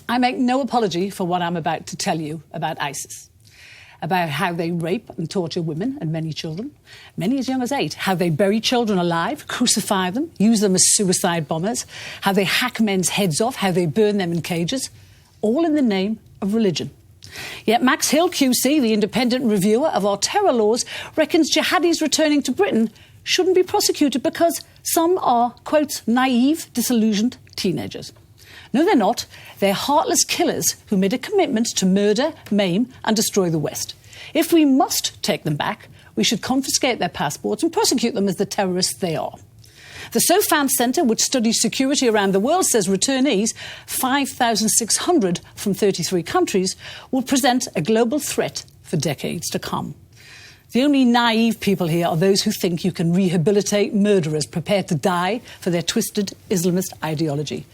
I make no apology for what I'm about to tell you about ISIS, about how they rape and torture women and many children, many as young as 8, how they bury children alive, crucify them, use them as suicide bombers, how they hack men's heads off, how they burn them in cages, all in the name of religion. Yet Max Hill QC, the independent reviewer of our terror laws, reckons jihadis returning to Britain shouldn't be prosecuted because some are, quote, naive, disillusioned teenagers. No, they're not. They're heartless killers who made a commitment to murder, maim and destroy the West. If we must take them back, we should confiscate their passports and prosecute them as the terrorists they are. The SOFAN Centre, which studies security around the world, says returnees, 5,600 from 33 countries, will present a global threat for decades to come. The only naive people here are those who think you can rehabilitate murderers prepared to die for their twisted Islamist ideology.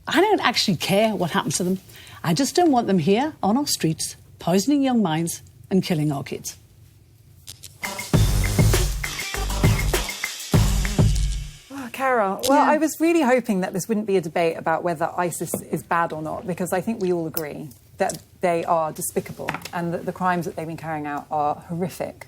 I don't actually care what happens to them. I just don't want them here on our streets, poisoning young minds and killing our kids. Oh, Carole, well, I was really hoping that this wouldn't be a debate about whether ISIS is bad or not, because I think we all agree that they are despicable and that the crimes that they've been carrying out are horrific.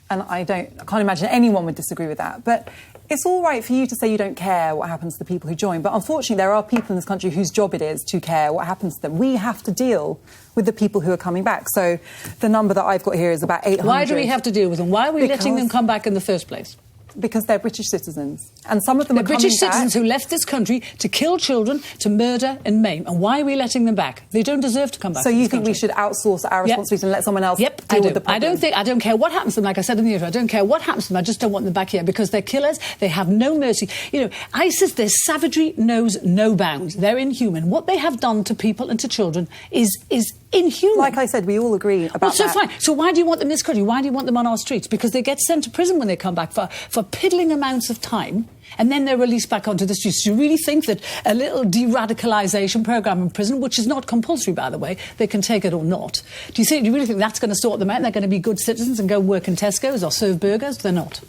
And I can't imagine anyone would disagree with that. But it's all right for you to say you don't care what happens to the people who join. But unfortunately, there are people in this country whose job it is to care what happens to them. We have to deal with the people who are coming back. So the number that I've got here is about 800. Why do we have to deal with them? Why are we letting them come back in the first place? Because they're British citizens. And some of them are coming back. British citizens who left this country to kill children, to murder and maim. And why are we letting them back? They don't deserve to come back. So you think we should outsource our responsibility and let someone else deal with the problem? I don't care what happens to them, like I said in the intro. I don't care what happens to them. I just don't want them back here because they're killers. They have no mercy. You know, ISIS, their savagery knows no bounds. They're inhuman. What they have done to people and to children is inhuman. Like I said, we all agree about that. So fine. So why do you want them in this country? Why do you want them on our streets? Because they get sent to prison when they come back for piddling amounts of time, and then they're released back onto the streets. Do you really think that a little de-radicalisation programme in prison, which is not compulsory, by the way, they can take it or not? Do you really think that's going to sort them out and they're going to be good citizens and go work in Tesco's or serve burgers? They're not.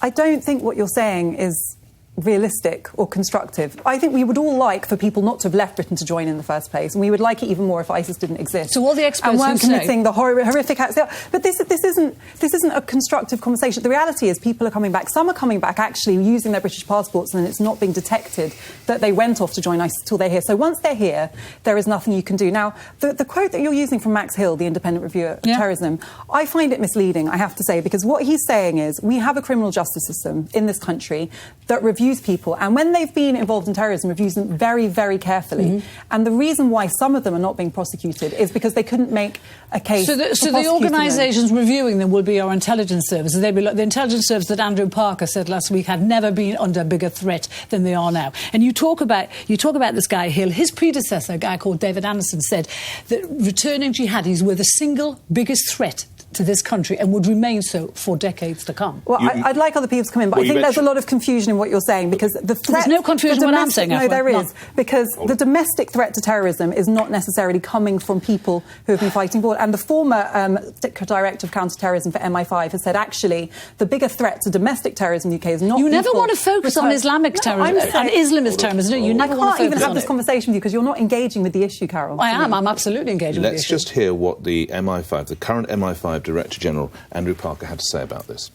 I don't think what you're saying is realistic or constructive. I think we would all like for people not to have left Britain to join in the first place, and we would like it even more if ISIS didn't exist. So all the experts and weren't committing the horrific acts. But this isn't a constructive conversation. The reality is people are coming back. Some are coming back actually using their British passports, and it's not being detected that they went off to join ISIS till they're here. So once they're here, there is nothing you can do. Now, the quote that you're using from Max Hill, the independent reviewer of terrorism, I find it misleading, I have to say, because what he's saying is we have a criminal justice system in this country that reviews people, and when they've been involved in terrorism, reviews them very, very carefully. And the reason why some of them are not being prosecuted is because they couldn't make a case. So the organisations reviewing them will be our intelligence services. They'll be like the intelligence service that Andrew Parker said last week had never been under bigger threat than they are now. And you talk about this guy Hill. His predecessor, a guy called David Anderson, said that returning jihadis were the single biggest threat to this country and would remain so for decades to come. Well, I'd like other people to come in, but I think there's a lot of confusion in what you're saying, because the threat... There's no confusion in what I'm saying. No, there is, because the domestic threat to terrorism is not necessarily coming from people who have been fighting for it. And the former director of counter-terrorism for MI5 has said, actually, the bigger threat to domestic terrorism in the UK is not... You never want to focus on Islamic terrorism, on Islamist terrorism. No, you never want to focus on it. I can't even have this conversation with you because you're not engaging with the issue, Carole. I am. I'm absolutely engaging with the issue. Let's just hear what the current MI5 Director General, Andrew Parker, had to say about this.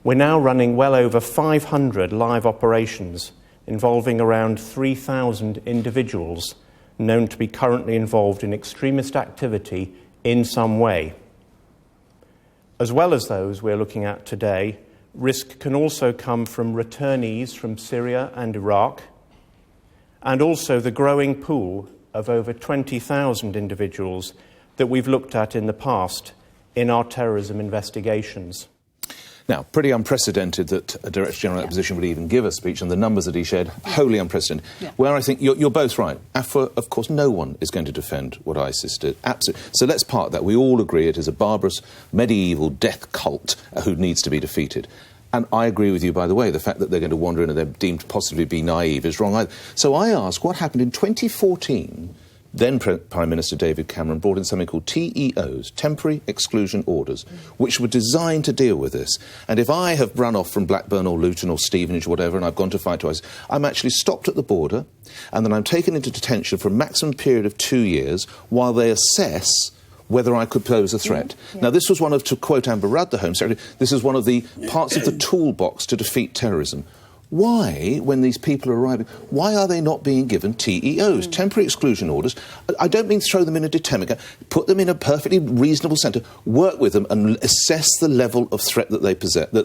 We're now running well over 500 live operations involving around 3,000 individuals known to be currently involved in extremist activity in some way. As well as those we're looking at today, risk can also come from returnees from Syria and Iraq, and also the growing pool of over 20,000 individuals that we've looked at in the past in our terrorism investigations. Now, pretty unprecedented that a Director General in that position would even give a speech, and the numbers that he shared, wholly unprecedented. Where I think you're both right. Of course, no one is going to defend what ISIS did. Absolutely. So let's park that. We all agree it is a barbarous, medieval death cult who needs to be defeated. And I agree with you, by the way, the fact that they're going to wander in and they're deemed to possibly be naive is wrong either. So I ask, what happened in 2014... then Prime Minister David Cameron brought in something called TEOs, Temporary Exclusion Orders, which were designed to deal with this. And if I have run off from Blackburn or Luton or Stevenage or whatever, and I've gone to fight twice, I'm actually stopped at the border, and then I'm taken into detention for a maximum period of 2 years while they assess whether I could pose a threat. Now, this was one of, to quote Amber Rudd, the Home Secretary, this is one of the parts of the toolbox to defeat terrorism. Why, when these people are arriving, why are they not being given TEOs, temporary exclusion orders? I don't mean throw them in a detention camp. Put them in a perfectly reasonable centre, work with them and assess the level of threat that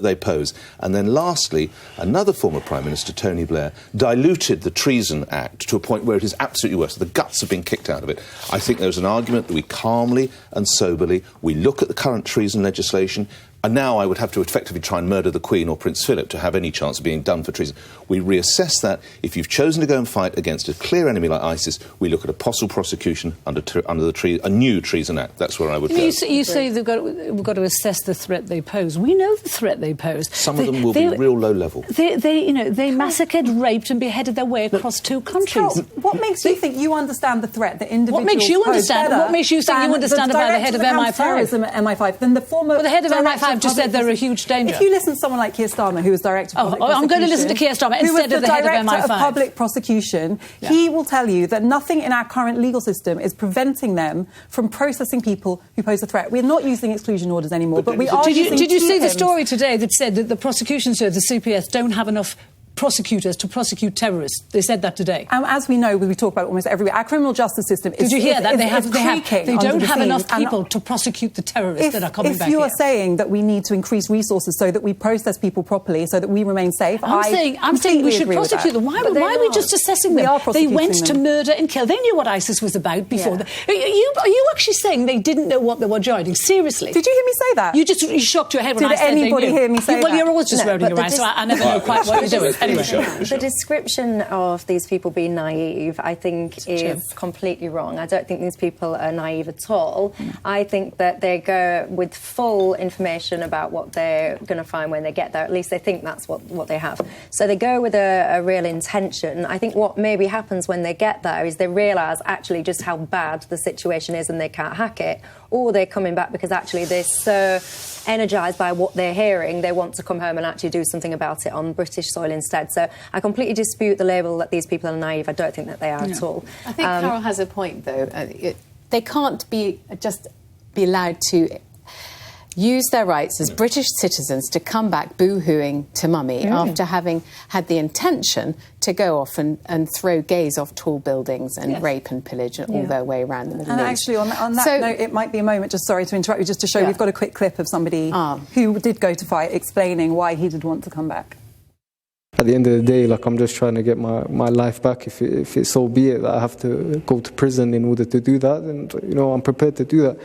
they pose. And then lastly, another former Prime Minister, Tony Blair, diluted the Treason Act to a point where it is absolutely worse. The guts have been kicked out of it. I think there's an argument that we calmly and soberly, we look at the current treason legislation. And now I would have to effectively try and murder the Queen or Prince Philip to have any chance of being done for treason. We reassess that. If you've chosen to go and fight against a clear enemy like ISIS, we look at a possible prosecution under a new Treason Act. That's where I would go. You say we've got to assess the threat they pose. We know the threat they pose. Some of them will be real low level. They massacred, raped and beheaded their way across 2 countries. Carole, what makes you think you understand the threat that individuals What makes you understand? What makes you think you understand about the head of MI5? Terrorism at MI5 than the former. Well, the head of MI5 just said they're a huge danger. If you listen to someone like Keir Starmer, who was director of public prosecution, I'm going to listen to Keir Starmer instead of the head of MI5. Who was the director of public prosecution, he will tell you that nothing in our current legal system is preventing them from processing people who pose a threat. We're not using exclusion orders anymore, but we are using Did you see the TEOs. story today that said that the prosecution service, the CPS, don't have enough prosecutors to prosecute terrorists? They said that today. As we know, we talk about it almost every week, our criminal justice system is. Did you hear that? They don't have enough and people to prosecute the terrorists that are coming back If you here. are saying that we need to increase resources so that we process people properly, so that we remain safe, I'm saying we should prosecute them. Why are we just assessing them? They went to murder and kill. They knew what ISIS was about before. Yeah. Are you actually saying they didn't know what they were joining? Seriously? Did you hear me say that? You shocked your head when I said they knew. Did anybody hear me say that? Well, you're always just rolling around, so I never know quite what you're doing. Anyway. The description of these people being naive, I think, is completely wrong. I don't think these people are naive at all. I think that they go with full information about what they're going to find when they get there. At least they think that's what they have. So they go with a real intention. I think what maybe happens when they get there is they realise actually just how bad the situation is and they can't hack it. Or they're coming back because actually they're so energised by what they're hearing, they want to come home and actually do something about it on British soil instead. So I completely dispute the label that these people are naive. I don't think that they are at all. I think Carole has a point, though. They can't be allowed to use their rights as British citizens to come back boo-hooing to mummy after having had the intention to go off and throw gays off tall buildings and rape and pillage all their way around the Middle East. And actually, on that note, it might be a moment, just sorry to interrupt you, just to show we've got a quick clip of somebody who did go to fight explaining why he did want to come back. At the end of the day, I'm just trying to get my life back. If it so be it that I have to go to prison in order to do that, and I'm prepared to do that.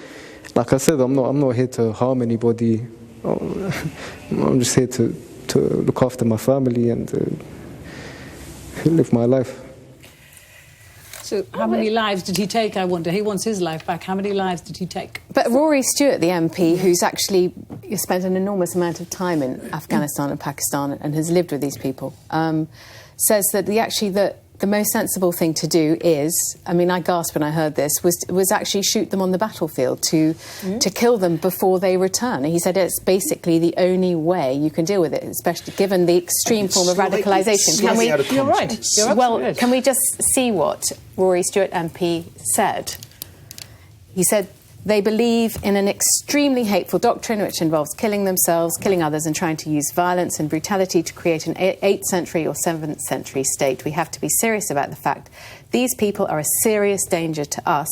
Like I said, I'm not here to harm anybody. I'm just here to look after my family and live my life. So how many lives did he take, I wonder? He wants his life back. How many lives did he take? But Rory Stewart, the MP, who's actually spent an enormous amount of time in Afghanistan and Pakistan and has lived with these people, says that the most sensible thing to do is, I mean, I gasped when I heard this, was actually shoot them on the battlefield to kill them before they return. And he said it's basically the only way you can deal with it, especially given the extreme form of radicalisation. You're right. Well, can we just see what Rory Stewart MP said? He said, they believe in an extremely hateful doctrine which involves killing themselves, killing others and trying to use violence and brutality to create an 8th century or 7th century state. We have to be serious about the fact these people are a serious danger to us,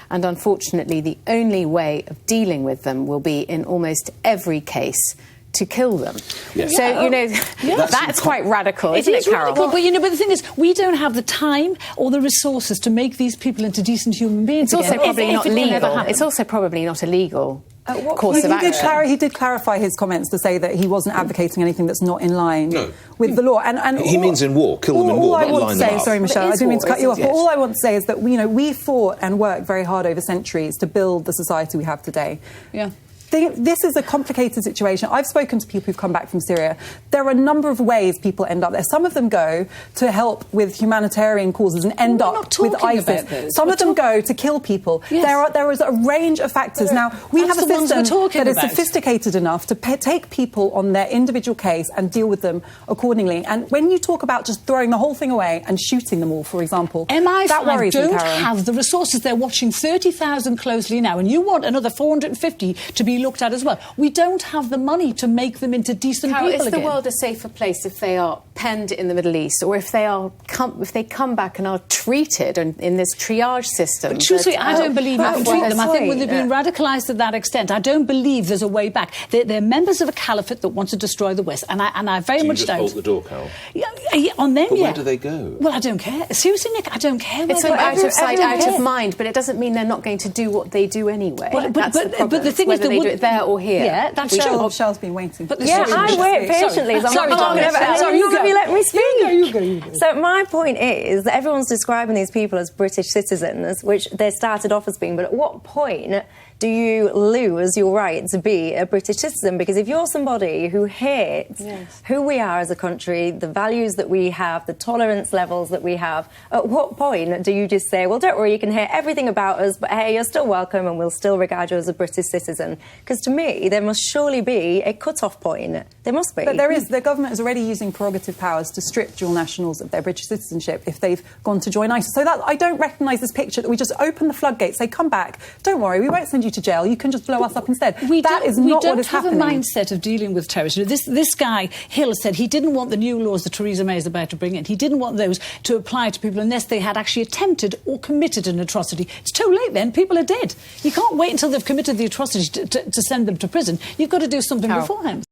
and unfortunately the only way of dealing with them will be, in almost every case, to kill them. Yes. So, that's quite radical, isn't it, Carole? Radical, but the thing is, we don't have the time or the resources to make these people into decent human beings. It's also probably not legal. It's also probably not illegal. Course of action. He did clarify his comments to say that he wasn't advocating anything that's not in line with the law. And he means in war, kill them in war, not line them up. Sorry, Michelle, I didn't mean to cut you off. But all I want to say is that we fought and worked very hard over centuries to build the society we have today. Yeah. This is a complicated situation. I've spoken to people who've come back from Syria. There are a number of ways people end up there. Some of them go to help with humanitarian causes and end up with ISIS. Some of them go to kill people. Yes. There is a range of factors. Now, we have a system that is sophisticated enough to take people on their individual case and deal with them accordingly. And when you talk about just throwing the whole thing away and shooting them all, for example, that worries me, Carole. don't have the resources. They're watching 30,000 closely now, and you want another 450 to be looked at as well. We don't have the money to make them into decent people again. Is the world a safer place if they are penned in the Middle East, or if they come back and are treated in this triage system? But truthfully, I don't believe you can treat them. I think when they've been radicalised to that extent, I don't believe there's a way back. They're members of a caliphate that want to destroy the West, and I very much doubt. Do you just bolt the door, Carole? Yeah, on them, but where do they go? Well, I don't care. Seriously, Nick, I don't care. It's out of sight, out of mind, but it doesn't mean they're not going to do what they do anyway. But the thing is, whether they do it there or here. Yeah, that's true. Michelle's been waiting. But I wait patiently. I'm not long enough. You're going to let me speak. You go. So my point is that everyone's describing these people as British citizens, which they started off as being, but at what point do you lose your right to be a British citizen? Because if you're somebody who hates who we are as a country, the values that we have, the tolerance levels that we have, at what point do you just say, well, don't worry, you can hear everything about us, but hey, you're still welcome and we'll still regard you as a British citizen? Because to me, there must surely be a cut-off point. There must be. But there is. The government is already using prerogative powers to strip dual nationals of their British citizenship if they've gone to join ISIS. So that I don't recognise this picture that we just open the floodgates, say, come back, don't worry, we won't send you to jail, you can just blow us up instead. That is not what is happening. We don't have a mindset of dealing with terrorism. This guy, Hill, said he didn't want the new laws that Theresa May is about to bring in. He didn't want those to apply to people unless they had actually attempted or committed an atrocity. It's too late then. People are dead. You can't wait until they've committed the atrocity to send them to prison. You've got to do something beforehand.